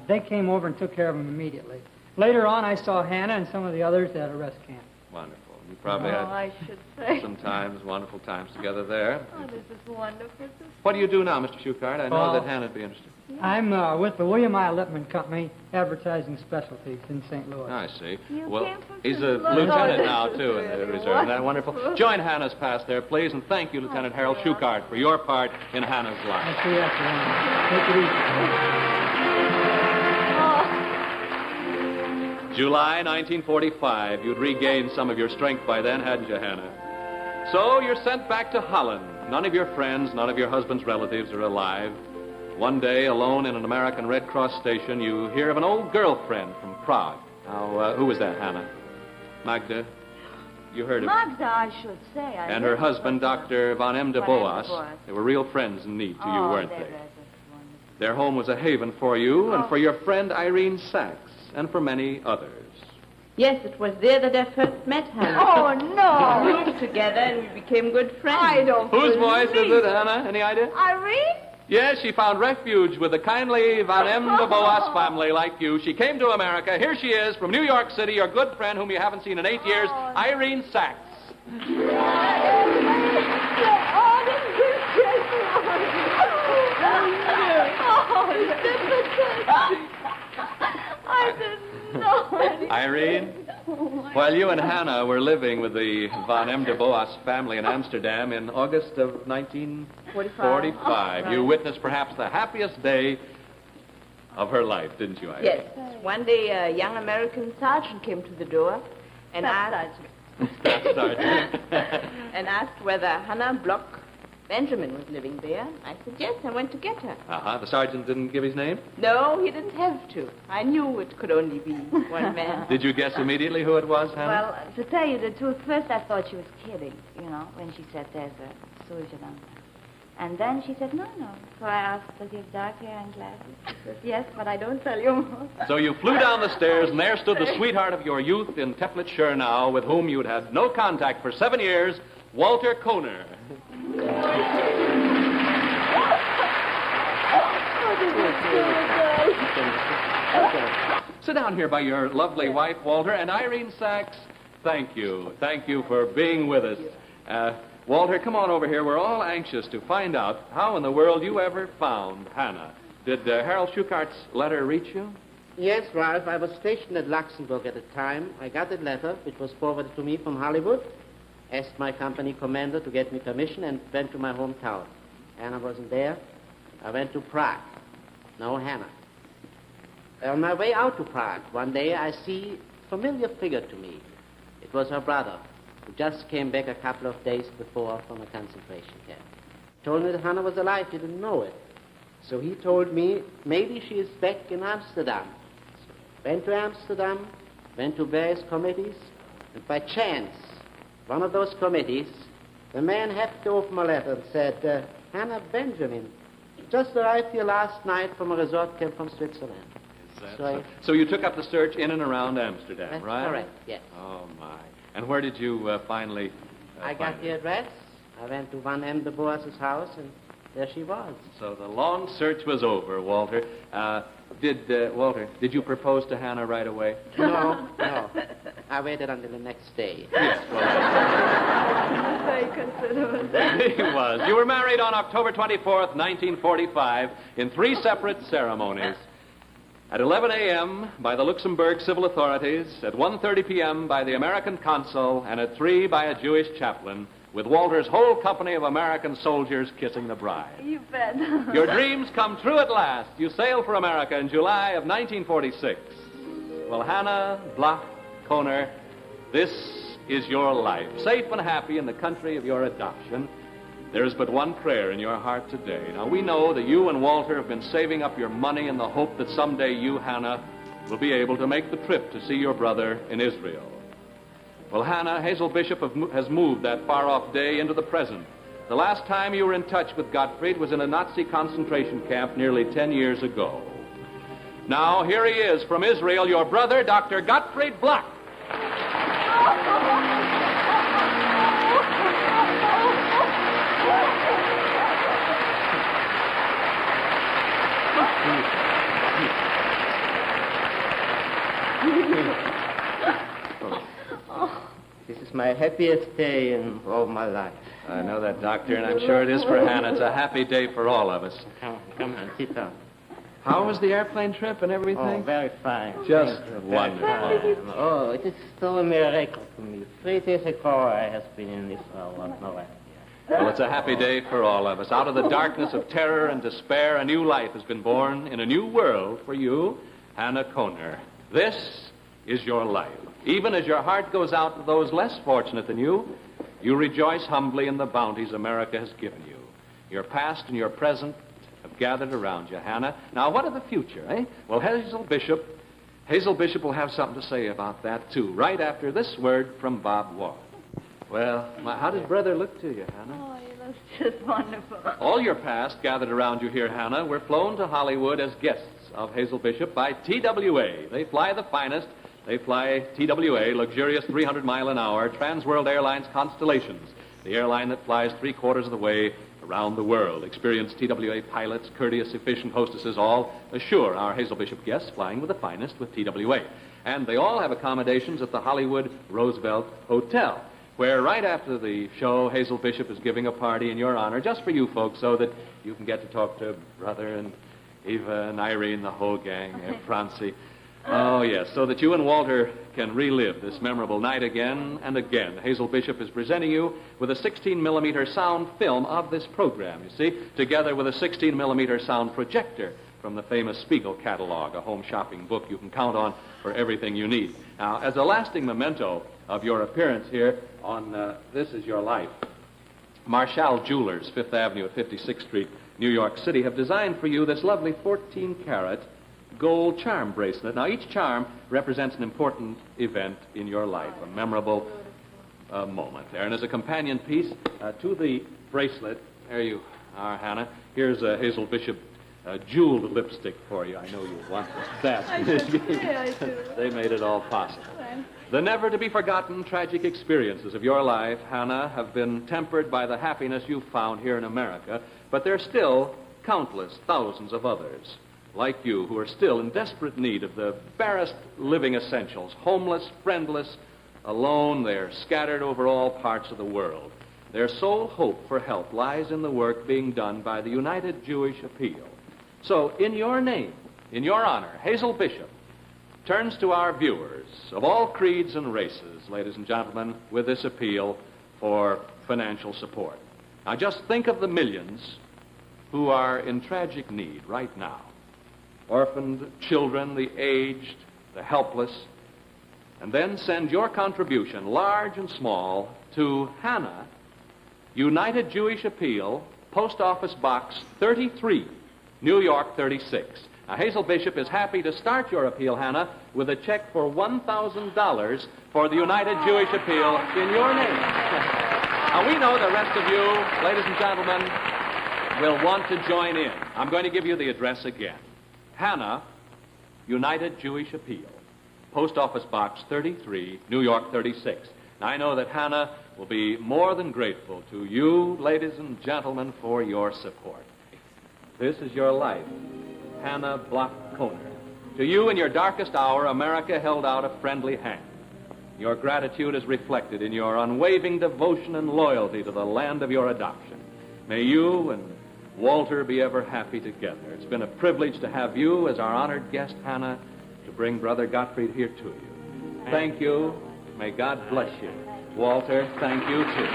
they came over and took care of him immediately. Later on, I saw Hannah and some of the others at a rest camp. Wonderful. You probably Oh, had I should say. some times, wonderful times together there. Oh, this is wonderful. What do you do now, Mr. Schuchart? I know Well, that Hannah'd be interested. I'm with the William I. Lippman Company, advertising specialties in St. Louis. I see. You Well, came from he's a St. Louis. lieutenant Oh, now, this too, is in the really reserve. Isn't that wonderful? Join Hannah's pass there, please, and thank you, Lieutenant Harold Schuchart, for your part in Hannah's life. I'll see you after lunch. Take it easy. July 1945. You'd regained some of your strength by then, hadn't you, Hannah? So you're sent back to Holland. None of your friends, none of your husband's relatives are alive. One day, alone in an American Red Cross station, you hear of an old girlfriend from Prague. Now, who was that, Hannah? Magda? You heard of her? Magda, I should say. And her husband, Dr. Von M. de Von M. de Boas. Boas. They were real friends in need to you, weren't they? they? Were just wonderful. Their home was a haven for you and for your friend Irene Sachs and for many others. Yes, it was there that I first met Hannah. Oh, no. We roomed together and we became good friends. I don't Whose believe voice is it, Hannah? Any idea? Irene? Yes, she found refuge with the kindly Von M. de Boas family like you. She came to America. Here she is from New York City, your good friend whom you haven't seen in 8 years, Irene Sachs. Oh, this is I didn't know anything. Irene, while you and Hannah were living with the Von M. de Boas family in Amsterdam in August of 1945, you witnessed perhaps the happiest day of her life, didn't you, Irene? Yes. One day a young American sergeant came to the door and asked and asked whether Hannah Block Benjamin was living there. I said yes, I went to get her. The sergeant didn't give his name? No, he didn't have to. I knew it could only be one man. Did you guess immediately who it was, Hannah? Well, to tell you the truth, first I thought she was kidding, when she said there's a soldier down there. And then she said, no. So I asked, does he have dark hair and glasses? She said, yes, but I don't tell you more. So you flew down the stairs, and there stood the sweetheart of your youth in Teplitz, Schernau, with whom you'd had no contact for 7 years, Walter Kohner. Sit down here by your lovely wife, Walter, and Irene Sachs. Thank you. Thank you for being with us. Walter, come on over here. We're all anxious to find out how in the world you ever found Hannah. Did Harold Schuchart's letter reach you? Yes, Ralph. I was stationed at Luxembourg at the time. I got that letter, which was forwarded to me from Hollywood. asked my company commander to get me permission and went to my hometown. Hannah wasn't there. I went to Prague. No Hannah. On my way out to Prague, one day I see a familiar figure to me. It was her brother, who just came back a couple of days before from a concentration camp. Told me that Hannah was alive. He didn't know it. So he told me maybe she is back in Amsterdam. So went to Amsterdam, went to various committees, and by chance, one of those committees, the man happened to open my letter and said, Hannah Benjamin just arrived here last night from a resort camp from Switzerland. So you took up the search in and around Amsterdam, That's right? correct, yes. Oh, my. And where did you finally I got find the her? address. I went to Van M. de Boer's house, and there she was. So the long search was over, Walter. Walter, did you propose to Hannah right away? No. I waited until the next day. Yes, well, Very considerate. he was. You were married on October 24th, 1945, in 3 separate ceremonies. At 11 a.m. by the Luxembourg civil authorities, at 1:30 p.m. by the American consul, and at 3 by a Jewish chaplain, with Walter's whole company of American soldiers kissing the bride. You bet. Your dreams come true at last. You sail for America in July of 1946. Well, Hannah Bloch Kohner, this is your life, safe and happy in the country of your adoption. There is but one prayer in your heart today. Now, we know that you and Walter have been saving up your money in the hope that someday you, Hannah, will be able to make the trip to see your brother in Israel. Well, Hannah, Hazel Bishop has moved that far-off day into the present. The last time you were in touch with Gottfried was in a Nazi concentration camp nearly 10 years ago. Now, here he is from Israel, your brother, Dr. Gottfried Bloch. This is my happiest day in all my life. I know that, Doctor, and I'm sure it is for Hannah. It's a happy day for all of us. Come on, sit down. How was the airplane trip and everything? Oh, very fine. Just Thank you. Very wonderful. fine. Oh, it is still a miracle to me. 3 days ago, I have been in Israel once more. Well, it's a happy day for all of us. Out of the darkness of terror and despair, a new life has been born in a new world for you, Hannah Kohner. This is your life. Even as your heart goes out to those less fortunate than you rejoice humbly in the bounties America has given you. Your past and your present have gathered around you, Hannah. Now, what of the future, eh? Well, Hazel Bishop will have something to say about that, too, right after this word from Bob Ward. Well, how does brother look to you, Hannah? Oh, he looks just wonderful. All your past gathered around you here, Hannah, were flown to Hollywood as guests of Hazel Bishop by TWA. They fly the finest. They fly TWA, luxurious 300-mile-an-hour Trans-World Airlines Constellations, the airline that flies 3/4 of the way around the world. Experienced TWA pilots, courteous, efficient hostesses, all assure our Hazel Bishop guests flying with the finest with TWA. And they all have accommodations at the Hollywood Roosevelt Hotel, where right after the show, Hazel Bishop is giving a party in your honor, just for you folks, so that you can get to talk to Brother and Eva and Irene, the whole gang, and Francie. Oh, yes, so that you and Walter can relive this memorable night again and again. Hazel Bishop is presenting you with a 16-millimeter sound film of this program, you see, together with a 16-millimeter sound projector from the famous Spiegel catalog, a home shopping book you can count on for everything you need. Now, as a lasting memento of your appearance here on This Is Your Life, Marshall Jewelers, 5th Avenue at 56th Street, New York City, have designed for you this lovely 14-carat gold charm bracelet. Now, each charm represents an important event in your life, a memorable moment there. And as a companion piece to the bracelet, there you are, Hannah. Here's a Hazel Bishop jeweled lipstick for you. I know you want that. I do. They made it all possible. The never-to-be-forgotten tragic experiences of your life, Hannah, have been tempered by the happiness you've found here in America, but there's still countless thousands of others like you who are still in desperate need of the barest living essentials, homeless, friendless, alone. They're scattered over all parts of the world. Their sole hope for help lies in the work being done by the United Jewish Appeal. So, in your name, in your honor, Hazel Bishop turns to our viewers of all creeds and races, ladies and gentlemen, with this appeal for financial support. Now just think of the millions who are in tragic need right now. Orphaned children, the aged, the helpless. And then send your contribution, large and small, to Hannah, United Jewish Appeal, Post Office Box 33, New York 36. Now, Hazel Bishop is happy to start your appeal, Hannah, with a check for $1,000 for the United Jewish Appeal in your name. Now, we know the rest of you, ladies and gentlemen, will want to join in. I'm going to give you the address again. Hannah, United Jewish Appeal, Post Office Box 33, New York 36. Now, I know that Hannah will be more than grateful to you, ladies and gentlemen, for your support. This is your life, Hannah Block Kohner. To you, in your darkest hour, America held out a friendly hand. Your gratitude is reflected in your unwavering devotion and loyalty to the land of your adoption. May you and Walter be ever happy together. It's been a privilege to have you as our honored guest, Hannah, to bring Brother Gottfried here to you. Thank you. May God bless you. Walter, thank you, too.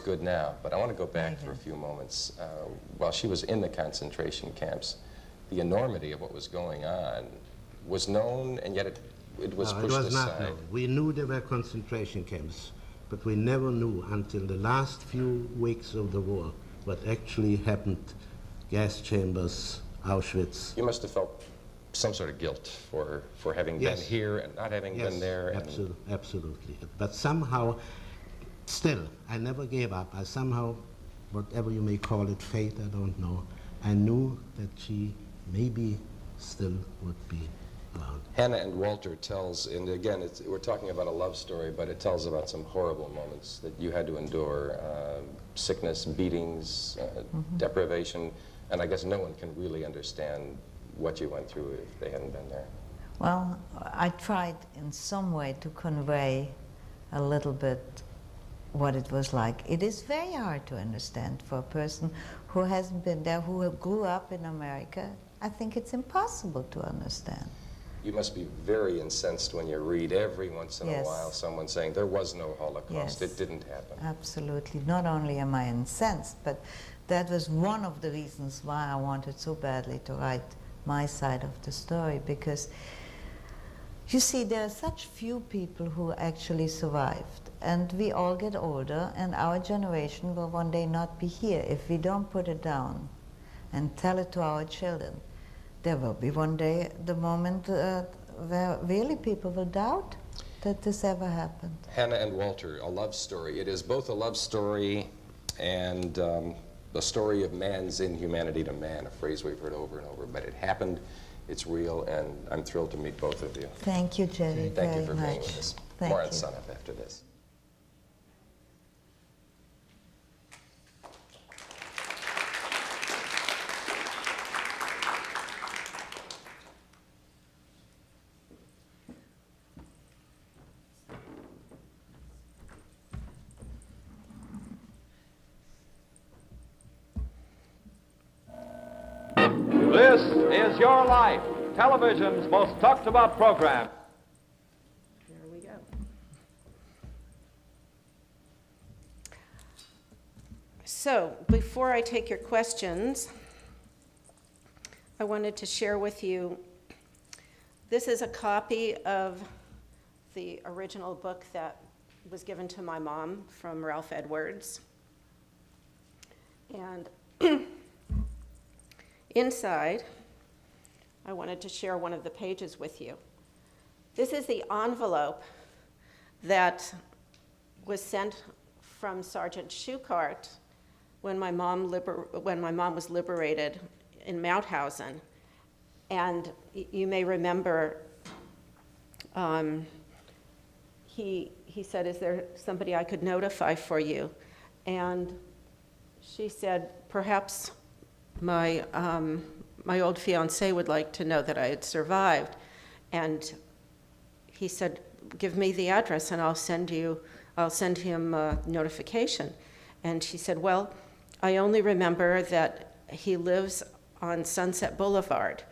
Good now, but I want to go back for a few moments. While she was in the concentration camps, the enormity of what was going on was known, and yet it was pushed aside. It was not known. We knew there were concentration camps, but we never knew until the last few weeks of the war what actually happened. Gas chambers, Auschwitz. You must have felt some sort of guilt for having been here and not having been there. Absolutely. But somehow, still, I never gave up. I somehow, whatever you may call it, fate, I don't know, I knew that she maybe still would be around. Hannah and Walter tells, and again, we're talking about a love story, but it tells about some horrible moments that you had to endure, sickness, beatings, deprivation, and I guess no one can really understand what you went through if they hadn't been there. Well, I tried in some way to convey a little bit what it was like. It is very hard to understand for a person who hasn't been there, who grew up in America. I think it's impossible to understand. You must be very incensed when you read every once in a while someone saying there was no Holocaust, it didn't happen. Absolutely. Not only am I incensed, but that was one of the reasons why I wanted so badly to write my side of the story, because you see, there are such few people who actually survived, and we all get older, and our generation will one day not be here. If we don't put it down and tell it to our children, there will be one day the moment where really people will doubt that this ever happened. Hannah and Walter, a love story. It is both a love story and a story of man's inhumanity to man, a phrase we've heard over and over, but it happened. It's real, and I'm thrilled to meet both of you. Thank you, Jerry, Thank you for being with us. Thank More you. on Sun Up after this. This is Your Life, television's most talked about program. Here we go. So, before I take your questions, I wanted to share with you, this is a copy of the original book that was given to my mom from Ralph Edwards. And inside, I wanted to share one of the pages with you. This is the envelope that was sent from Sergeant Schuchart when my mom was liberated in Mauthausen. And you may remember, he said, "Is there somebody I could notify for you?" And she said, "Perhaps my old fiancé would like to know that I had survived." And he said, "Give me the address and I'll send him a notification." And she said, "Well, I only remember that he lives on Sunset Boulevard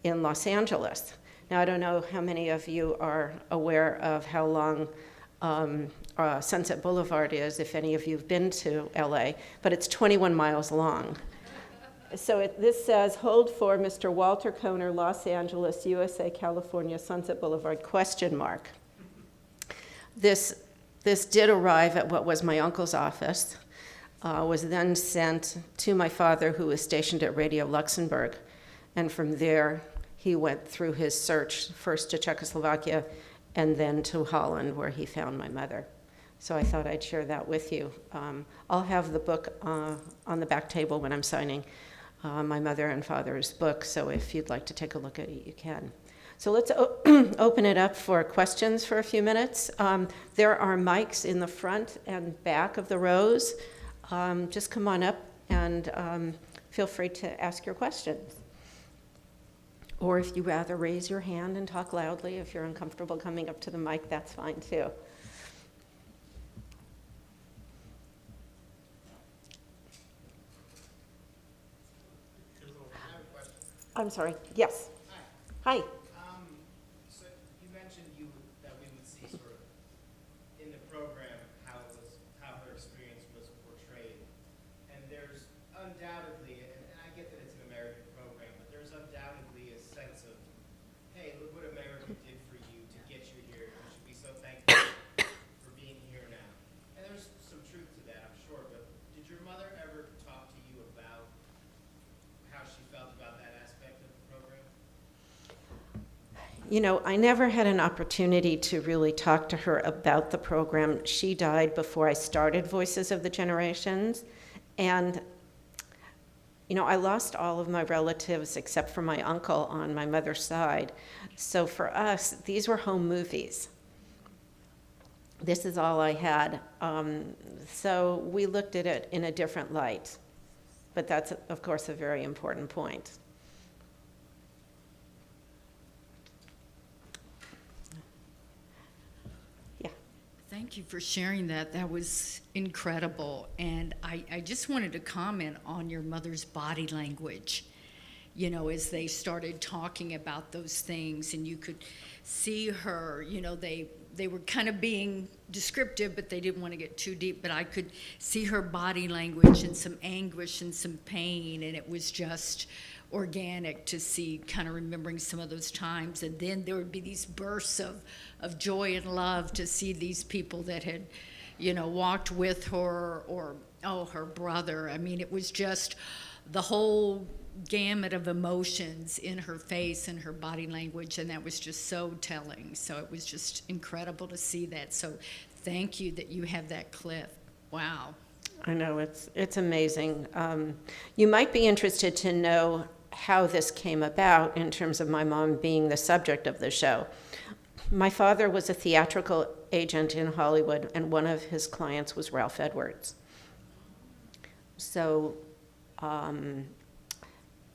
in Los Angeles. Now, I don't know how many of you are aware of how long Sunset Boulevard is, if any of you have been to LA, but it's 21 miles long. So this says, hold for Mr. Walter Kohner, Los Angeles, USA, California, Sunset Boulevard, ? This did arrive at what was my uncle's office, was then sent to my father, who was stationed at Radio Luxembourg. And from there, he went through his search, first to Czechoslovakia and then to Holland, where he found my mother. So I thought I'd share that with you. I'll have the book on the back table when I'm signing my mother and father's book, so if you'd like to take a look at it, you can. So let's open it up for questions for a few minutes. There are mics in the front and back of the rows. Just come on up and feel free to ask your questions. Or if you rather raise your hand and talk loudly, if you're uncomfortable coming up to the mic, that's fine too. I'm sorry, yes. Hi. So you mentioned that we would see sort of in the program how her experience was portrayed. And there's undoubtedly, and I get that it's an American program, but there's undoubtedly a sense of, hey, look what America did for you to get you here. You should be so thankful for being here now. And there's some truth to that, I'm sure, but did your mother ever talk to you about how she felt about that aspect of the program? You know, I never had an opportunity to really talk to her about the program. She died before I started Voices of the Generations. And, you know, I lost all of my relatives except for my uncle on my mother's side. So for us, these were home movies. This is all I had. So we looked at it in a different light. But that's, of course, a very important point. Thank you for sharing that. That was incredible. And I just wanted to comment on your mother's body language. You know, as they started talking about those things, and you could see her, you know, they were kind of being descriptive, but they didn't want to get too deep. But I could see her body language and some anguish and some pain, and it was just organic to see, kind of remembering some of those times. And then there would be these bursts of joy and love to see these people that had, you know, walked with her, or, oh, her brother. I mean, it was just the whole gamut of emotions in her face and her body language, and that was just so telling. So it was just incredible to see that. So thank you that you have that clip. Wow. I know, it's amazing. You might be interested to know how this came about in terms of my mom being the subject of the show. My father was a theatrical agent in Hollywood, and one of his clients was Ralph Edwards. So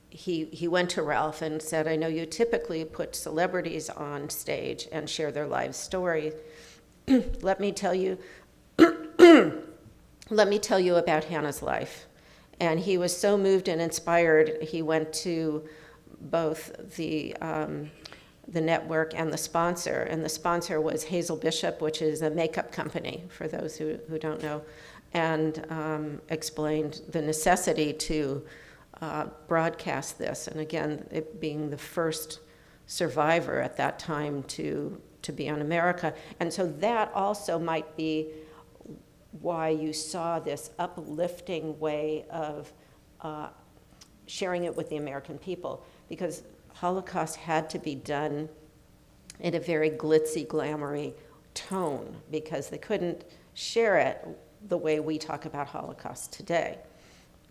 he went to Ralph and said, I know you typically put celebrities on stage and share their life story. Let me tell you about Hannah's life. And he was so moved and inspired, he went to both the network and the sponsor. And the sponsor was Hazel Bishop, which is a makeup company, for those who don't know, and explained the necessity to broadcast this. And again, it being the first survivor at that time to be on America. And so that also might be why you saw this uplifting way of sharing it with the American people, because Holocaust had to be done in a very glitzy, glamoury tone, because they couldn't share it the way we talk about Holocaust today.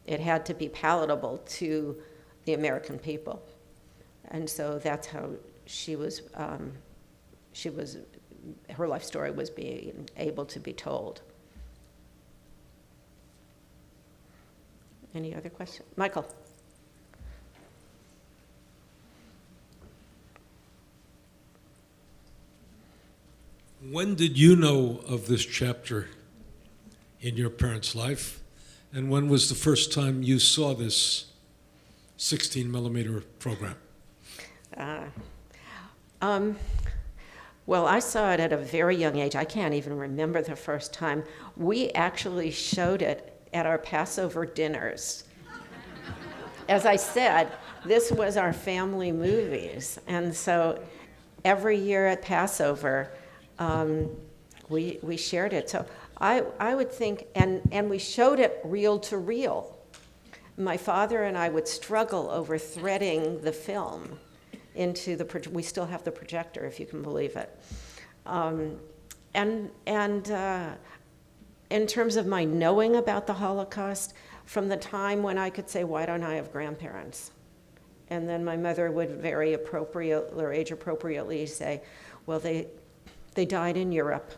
It had to be palatable to the American people. And so that's how her life story was being able to be told. Any other questions? Michael. When did you know of this chapter in your parents' life? And when was the first time you saw this 16 millimeter program? Well, I saw it at a very young age. I can't even remember the first time. We actually showed it at our Passover dinners. As I said, this was our family movies. And so every year at Passover, we shared it. So I would think, and we showed it reel to reel. My father and I would struggle over threading the film into we still have the projector, if you can believe it. And in terms of my knowing about the Holocaust, from the time when I could say, why don't I have grandparents? And then my mother would very appropriately or age appropriately say, well, they died in Europe.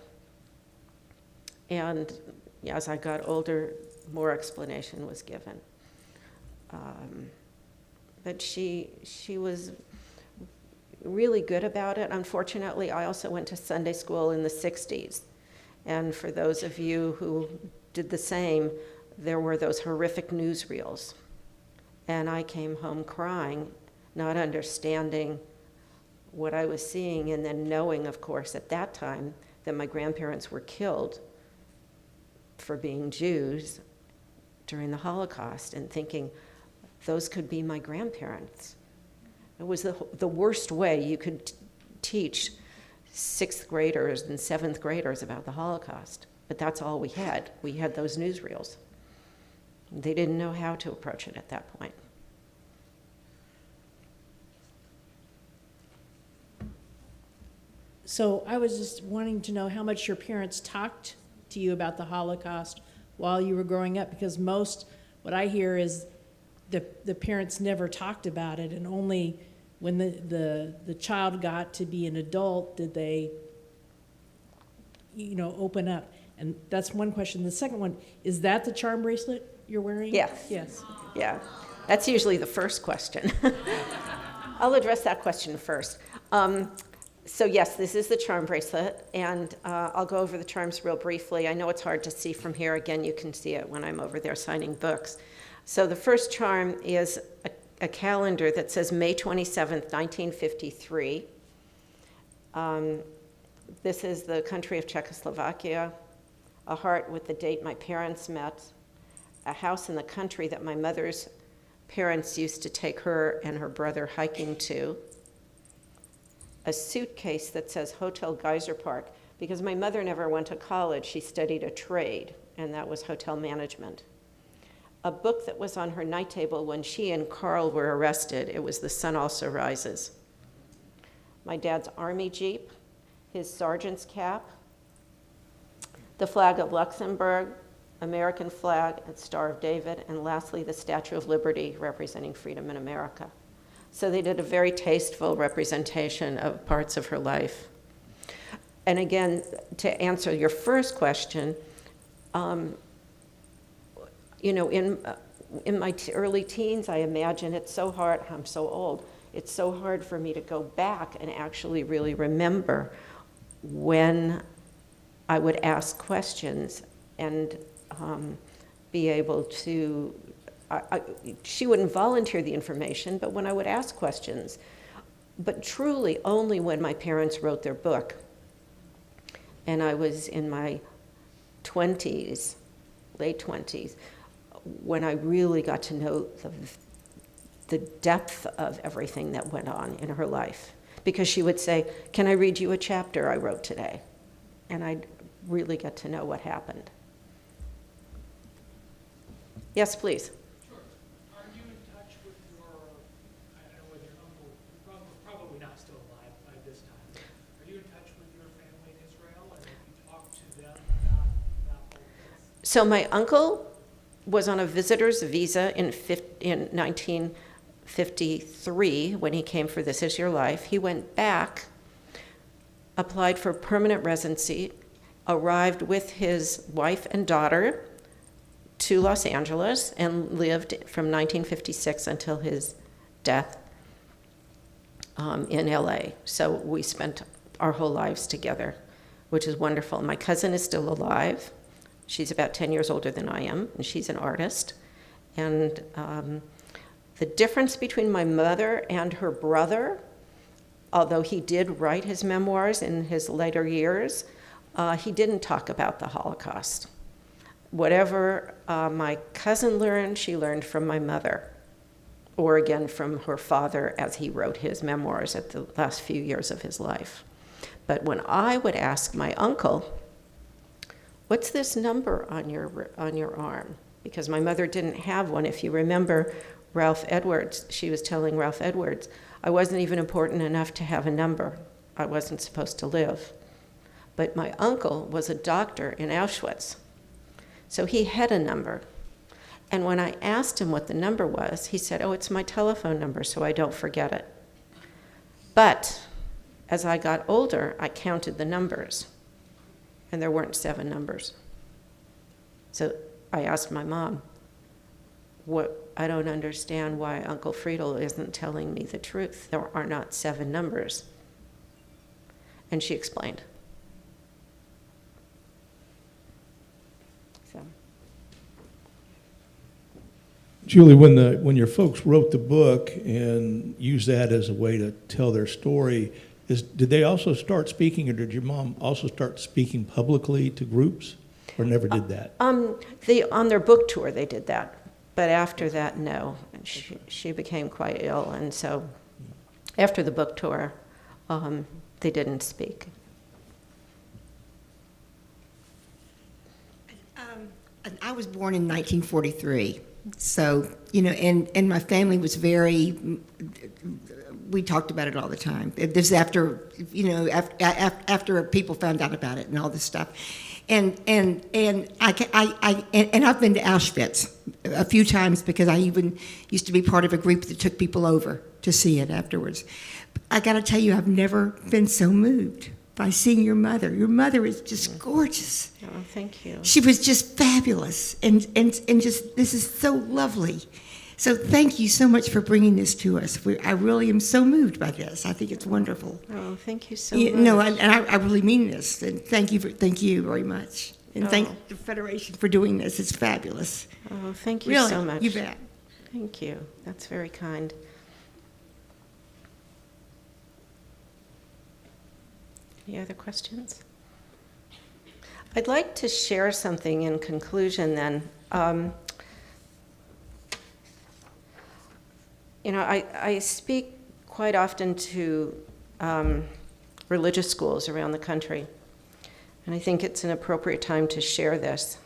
And as I got older, more explanation was given. But she was really good about it. Unfortunately, I also went to Sunday school in the 60s. And for those of you who did the same, there were those horrific newsreels. And I came home crying, not understanding what I was seeing, and then knowing, of course, at that time that my grandparents were killed for being Jews during the Holocaust, and thinking those could be my grandparents. It was the worst way you could teach 6th graders and 7th graders about the Holocaust. But that's all we had. We had those newsreels. They didn't know how to approach it at that point. So I was just wanting to know how much your parents talked to you about the Holocaust while you were growing up, because what I hear is the parents never talked about it, and only when the child got to be an adult did they, open up. And that's one question. The second one, is that the charm bracelet you're wearing? Yes. Yes. Yeah, that's usually the first question. I'll address that question first. So yes, this is the charm bracelet, and I'll go over the charms real briefly. I know it's hard to see from here. Again, you can see it when I'm over there signing books. So the first charm is a calendar that says May 27th, 1953. This is the country of Czechoslovakia, a heart with the date my parents met, a house in the country that my mother's parents used to take her and her brother hiking to, a suitcase that says Hotel Geyser Park, because my mother never went to college. She studied a trade, and that was hotel management. A book that was on her night table when she and Carl were arrested. It was The Sun Also Rises. My dad's army jeep, his sergeant's cap, the flag of Luxembourg, American flag, and Star of David, and lastly, the Statue of Liberty representing freedom in America. So they did a very tasteful representation of parts of her life. And again, to answer your first question, in my early teens, I imagine it's so hard, I'm so old, it's so hard for me to go back and actually really remember when I would ask questions and be able to, she wouldn't volunteer the information, but when I would ask questions, but truly only when my parents wrote their book. And I was in my 20s, late 20s, when I really got to know the depth of everything that went on in her life. Because she would say, can I read you a chapter I wrote today? And I'd really get to know what happened. Yes, please. Sure. Are you in touch with I don't know whether your uncle, probably not still alive by this time, are you in touch with your family in Israel, and have you talked to them about all this? So my uncle was on a visitor's visa in 1953 when he came for This Is Your Life. He went back, applied for permanent residency, arrived with his wife and daughter to Los Angeles, and lived from 1956 until his death in LA. So we spent our whole lives together, which is wonderful. My cousin is still alive. She's about 10 years older than I am, and she's an artist. And the difference between my mother and her brother, although he did write his memoirs in his later years, he didn't talk about the Holocaust. Whatever my cousin learned, she learned from my mother, or again from her father as he wrote his memoirs at the last few years of his life. But when I would ask my uncle, what's this number on your arm? Because my mother didn't have one. If you remember Ralph Edwards, she was telling Ralph Edwards, I wasn't even important enough to have a number. I wasn't supposed to live. But my uncle was a doctor in Auschwitz, so he had a number. And when I asked him what the number was, he said, oh, it's my telephone number, so I don't forget it. But as I got older, I counted the numbers, and there weren't 7 numbers. So I asked my mom, I don't understand why Uncle Friedel isn't telling me the truth. There are not 7 numbers. And she explained. So. Julie, when your folks wrote the book and used that as a way to tell their story, did they also start speaking, or did your mom also start speaking publicly to groups, or never did that? On their book tour, they did that. But after that, no. She became quite ill, and so after the book tour, they didn't speak. I was born in 1943, so, and my family was very, we talked about it all the time. This is after after people found out about it and all this stuff. And I've been to Auschwitz a few times because I even used to be part of a group that took people over to see it afterwards. I got to tell you, I've never been so moved by seeing your mother. Your mother is just gorgeous. Oh, thank you. She was just fabulous, and just, this is so lovely. So thank you so much for bringing this to us. I really am so moved by this. I think it's wonderful. Oh, thank you so much. No, and I really mean this. And thank you very much. And thank the Federation for doing this. It's fabulous. Oh, thank you really, so much. You bet. Thank you. That's very kind. Any other questions? I'd like to share something in conclusion then. I speak quite often to religious schools around the country, and I think it's an appropriate time to share this.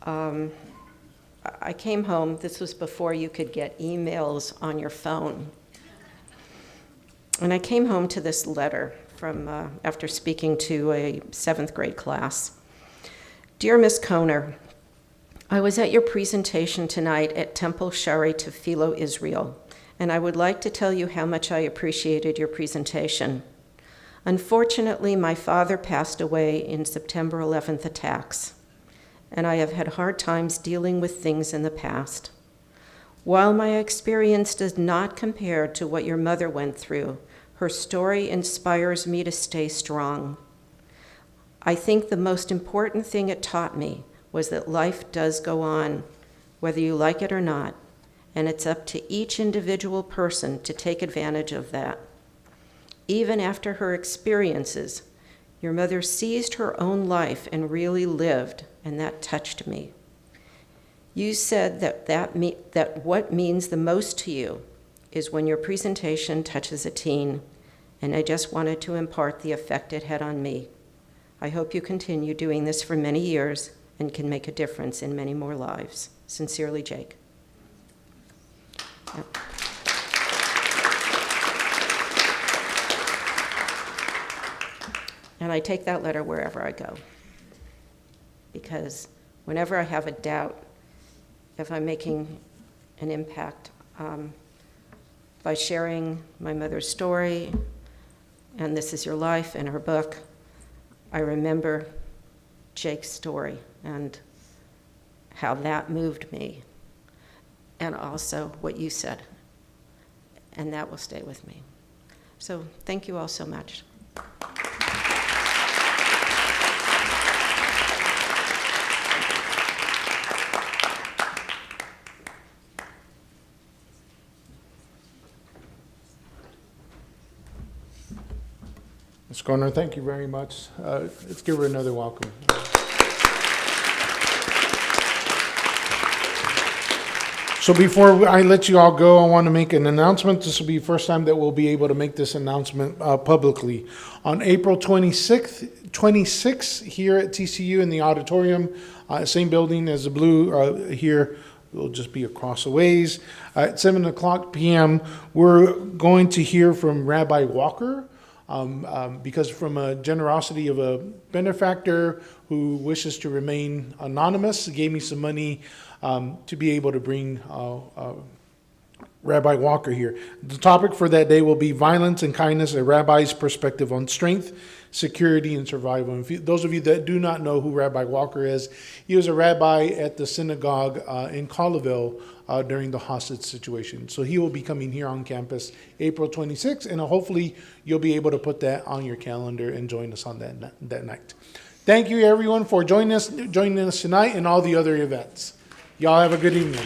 I came home, this was before you could get emails on your phone, and I came home to this letter from after speaking to a 7th grade class. Dear Miss Kohner, I was at your presentation tonight at Temple Shari Tefillah, Israel, and I would like to tell you how much I appreciated your presentation. Unfortunately, my father passed away in September 11th attacks, and I have had hard times dealing with things in the past. While my experience does not compare to what your mother went through, her story inspires me to stay strong. I think the most important thing it taught me was that life does go on, whether you like it or not, and it's up to each individual person to take advantage of that. Even after her experiences, your mother seized her own life and really lived, and that touched me. You said that what means the most to you is when your presentation touches a teen, and I just wanted to impart the effect it had on me. I hope you continue doing this for many years and can make a difference in many more lives. Sincerely, Jake. Yep. And I take that letter wherever I go, because whenever I have a doubt if I'm making an impact by sharing my mother's story, and This Is Your Life, and her book, I remember Jake's story and how that moved me, and also what you said, and that will stay with me. So thank you all so much. Ms. Kohner, thank you very much. Let's give her another welcome. So before I let you all go, I want to make an announcement. This will be the first time that we'll be able to make this announcement publicly. On April 26th, here at TCU in the auditorium, same building as the blue here, it'll just be across the ways. At 7 o'clock p.m., we're going to hear from Rabbi Walker, because from a generosity of a benefactor who wishes to remain anonymous, gave me some money to be able to bring Rabbi Walker here. The topic for that day will be violence and kindness, a rabbi's perspective on strength, security, and survival. And those of you that do not know who Rabbi Walker is, he was a rabbi at the synagogue in Colleyville during the hostage situation. So he will be coming here on campus April 26th, and hopefully you'll be able to put that on your calendar and join us on that night. Thank you, everyone, for joining us tonight and all the other events. Y'all have a good evening.